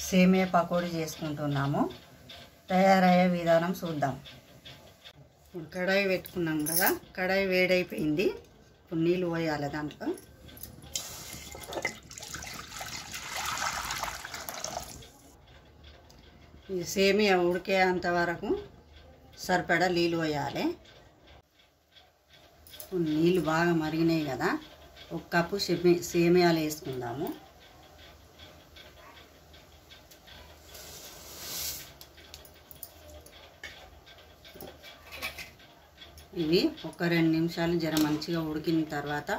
సేమియా పకోడీ చేసుకుంటున్నాము. తయారయ్యే విధానం చూద్దాం. ఇప్పుడు కడాయి పెట్టుకున్నాం కదా, కడాయి వేడైపోయింది. ఇప్పుడు నీళ్ళు పోయాలి దాంట్లో. ఈ సేమియా ఉడికేంత వరకు సరిపడా నీళ్ళు పోయాలి. నీళ్ళు బాగా మరిగినాయి కదా, ఒక కప్పు సేమియాలు వేసుకుందాము. ఇవి ఒక 2 నిమిషాలు జర మంచిగా ఉడికిన తర్వాత,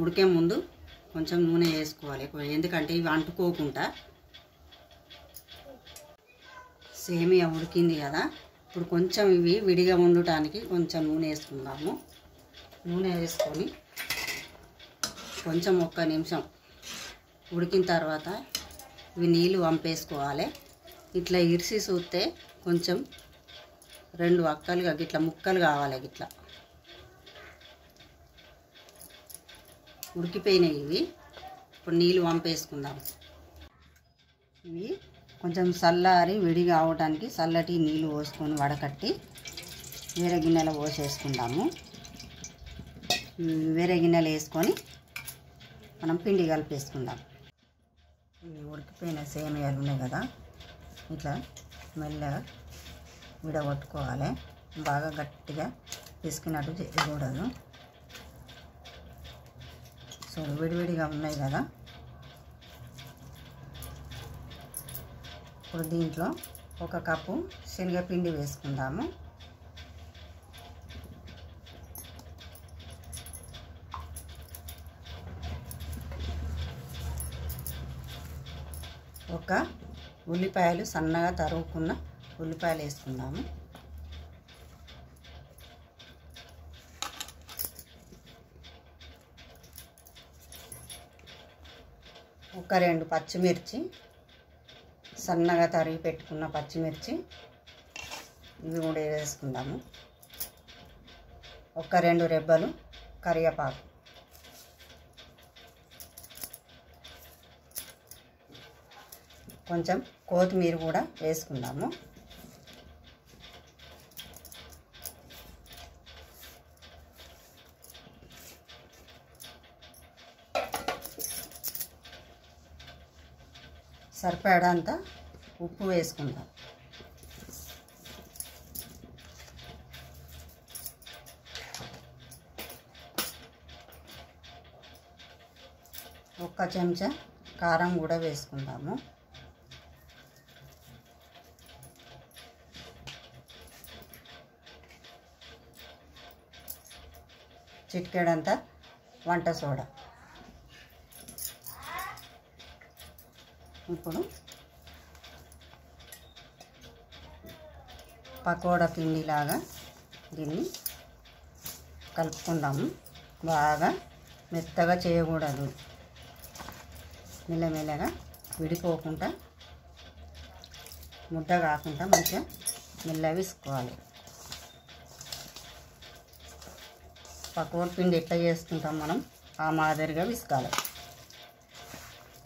ఉడికే ముందు కొంచెం నూనె వేసుకోవాలి, ఎందుకంటే ఇవి అంటుకోకుండా. సేమియా ఉడికింది కదా, ఇప్పుడు కొంచెం ఇవి విడిగా ఉండటానికి కొంచెం నూనె వేసుకుందాము. నూనె వేసుకొని కొంచెం 1 నిమిషం ఉడికిన తర్వాత ఇవి నీళ్ళు వంపేసుకోవాలి. ఇట్లా ఇరిసి చూస్తే కొంచెం 2 వక్కలుగా గిట్లా ముక్కలు కావాలి. గిట్లా ఉడికిపోయినాయి ఇవి. ఇప్పుడు నీళ్ళు వంపేసుకుందాం. ఇవి కొంచెం చల్లారి విడిగా అవడానికి చల్లటి నీళ్ళు పోసుకొని వడకట్టి వేరే గిన్నెలో పోసేసుకుందాము. వేరే గిన్నెలో వేసుకొని మనం పిండి కలిపేసుకుందాం. ఇవి ఉడికిపోయిన సేమియాలు ఉన్నాయి కదా, ఇట్లా మెల్లగా విడగొట్టుకోవాలి. బాగా గట్టిగా పిసికినట్టు చేయకూడదు. సో విడివిడిగా ఉన్నాయి కదా. ఇప్పుడు దీంట్లో 1 కప్పు శనగపిండి వేసుకుందాము. ఒక ఉల్లిపాయలు సన్నగా తరుగుకున్న ఉల్లిపాయలు వేసుకుందాము. ఒక 2 పచ్చిమిర్చి సన్నగా తరిగి పెట్టుకున్న పచ్చిమిర్చి ఇవి కూడా వేసుకుందాము. ఒక 2 రెబ్బలు కరివేపాకు, కొంచెం కొత్తిమీర కూడా వేసుకుందాము. సరిపడంత ఉప్పు వేసుకుందాం. ఒక చెంచా కారం కూడా వేసుకుందాము. చిటికెడంత వంట సోడా. ఇప్పుడు పకోడా పిండిలాగా దీన్ని కలుపుకుందాము. బాగా మెత్తగా చేయకూడదు, మెల్లమెల్లగా విడిపోకుండా ముద్ద కాకుండా మంచిగా మెల్లగా విసుకోవాలి. పకోడా పిండి ఎట్లా చేసుకుంటాం మనం ఆ మాదిరిగా విసుకాలి.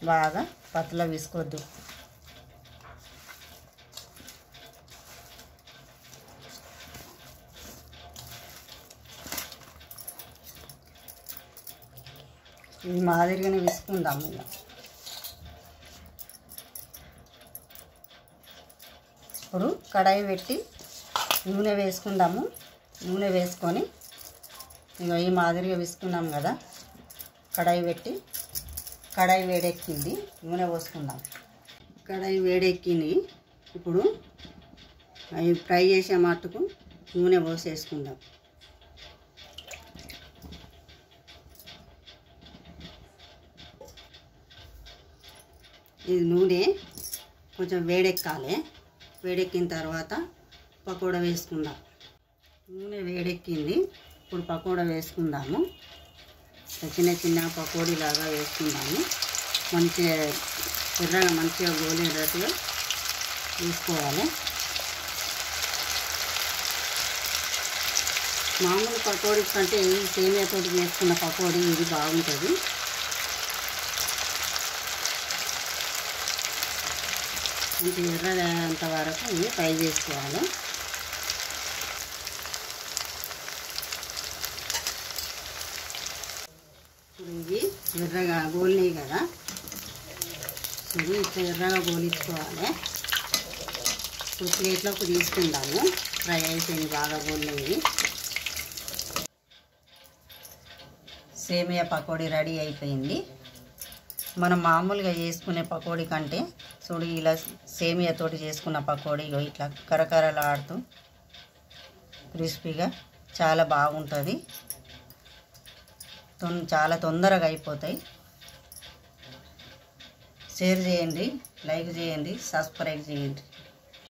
బాగా పతలా విసుకోవద్దు. ఈ మాదిరిగానే విసుకుందాము. ఇలా ఇప్పుడు కడాయి పెట్టి నూనె వేసుకుందాము. నూనె వేసుకొని ఇక ఈ మాదిరిగా విసుకున్నాం కదా, కడాయి పెట్టి కడాయి వేడెక్కింది, నూనె పోసుకుందాం. కడాయి వేడెక్కింది. ఇప్పుడు అవి ఫ్రై చేసే మట్టుకు నూనె పోసేసుకుందాం. ఇది నూనె కొంచెం వేడెక్కాలి. వేడెక్కిన తర్వాత పకోడా వేసుకుందాం. నూనె వేడెక్కింది. ఇప్పుడు పకోడా వేసుకుందాము. చిన్న చిన్న పకోడీలాగా వేసుకుందాము. మంచిగా ఎర్రగా మంచిగా గోలేటట్టుగా వేసుకోవాలి. మామూలు పకోడీ కంటే ఈ సేమియాతో వేసుకున్న పకోడీ ఇది బాగుంటుంది. ఇంత ఎర్రగంత వరకు ఇవి ఫ్రై చేసుకోవాలి. ఇప్పుడు ఇవి ఎర్రగా గోలినాయి కదా, ఇవి ఇట్లా ఎర్రగా గోలించుకోవాలి. ఇప్పుడు ప్లేట్లోకి తీసుకుందాము. ఫ్రై అయిపోయింది, బాగా గోలినవి. సేమియా పకోడీ రెడీ అయిపోయింది. మనం మామూలుగా చేసుకునే పకోడీ కంటే చూడు ఇలా సేమియాతోటి చేసుకున్న పకోడీ ఇట్లా కరకరలాడుతూ క్రిస్పీగా చాలా బాగుంటుంది. చాలా తొందరగా అయిపోతాయి. షేర్ చేయండి, లైక్ చేయండి, సబ్స్క్రైబ్ చేయండి.